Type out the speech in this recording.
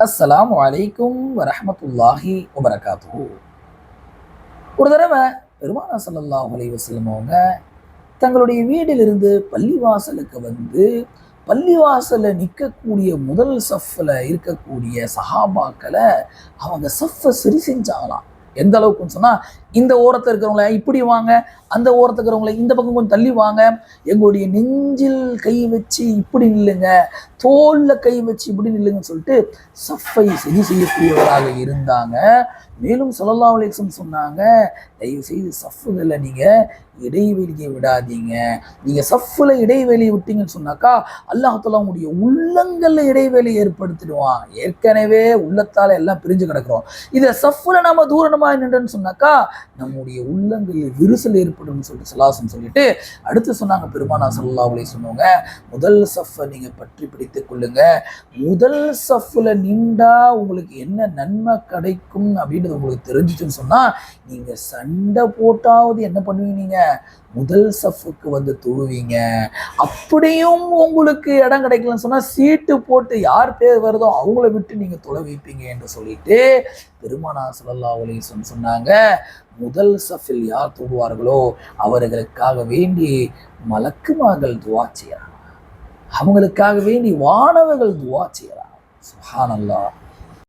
அஸ்ஸலாமு அலைக்கும் வரஹ்மத்துல்லாஹி வபரகாத்துஹு. ஒரு தடவை பெருமானார் ஸல்லல்லாஹு அலைஹி வஸல்லம் அவங்க தங்களுடைய வீட்டிலிருந்து பள்ளிவாசலுக்கு வந்து பள்ளிவாசல்ல நிற்கக்கூடிய முதல் சஃப்ல இருக்கக்கூடிய சஹாபாக்களை அவங்க சஃப்பை சரி செஞ்சாங்களாம். எந்த அளவுக்குன்னு சொன்னா, இந்த ஓரத்தில் இருக்கிறவங்கள இப்படி வாங்க, அந்த ஓரத்தில் இருக்கிறவங்கள இந்த பக்கம் கொஞ்சம் தள்ளி வாங்க, எங்களுடைய நெஞ்சில் கை வச்சு இப்படி நில்லுங்க, தோல்ல கை வச்சு இப்படி நில்லுங்கன்னு சொல்லிட்டு சஃப்பை சரி செய்யக்கூடியவராக இருந்தாங்க. மேலும் ஸல்லல்லாஹு அலைஹி வஸல்லம் சொன்னாங்க, தயவு செய்து சஃப்புகளை நீங்க இடைவெளியை விடாதீங்க. நீங்க சஃப்புல இடைவெளியை விட்டீங்கன்னு சொன்னாக்கா அல்லாஹ் தஆலா உங்களுடைய உள்ளங்கள்ல இடைவெளி ஏற்படுத்திடுவான். ஏற்கனவே உள்ளத்தால எல்லாம் பிரிஞ்சு கிடக்கிறோம். இதை சஃப்புல நம்ம தூரமா நின்றுன்னு சொன்னாக்கா நம்முடைய உள்ளங்களில் விரிசல் ஏற்படும் சொல்லிட்டு ஸல்லல்லாஹு சொல்லிட்டு அடுத்து சொன்னாங்க பெருமானார் ஸல்லல்லாஹு அலைஹி சொன்னவங்க, முதல் சஃப்பை நீங்க பற்றி பிடித்துக் கொள்ளுங்க. முதல் சஃப்புல நின்றா உங்களுக்கு என்ன நன்மை கிடைக்கும் அப்படின்றது உங்களுக்கு தெரிஞ்சிச்சுன்னு சொன்னா நீங்க சண்டை போட்டாவது என்ன பண்ணுவீங்க, நீங்க முதல் சஃப்புக்கு வந்து தொழுவீங்க. அப்படியும் உங்களுக்கு இடம் கிடைக்கலன்னு சொன்னா சீட்டு போட்டு யார் பேர் வருதோ அவங்கள விட்டு நீங்க தொலை வைப்பீங்க என்று சொல்லிட்டு பெருமானார் ஸல்லல்லாஹு அலைஹி வஸல்லம் சொன்னாங்க, முதல் சஃபில் யார் தொழுவார்களோ அவர்களுக்காக வேண்டி மலக்குமார்கள் துஆ செய்யறாங்க, அவங்களுக்காக வேண்டி வானவர்கள் துஆ செய்யறாங்க. சுப்ஹானல்லாஹ்.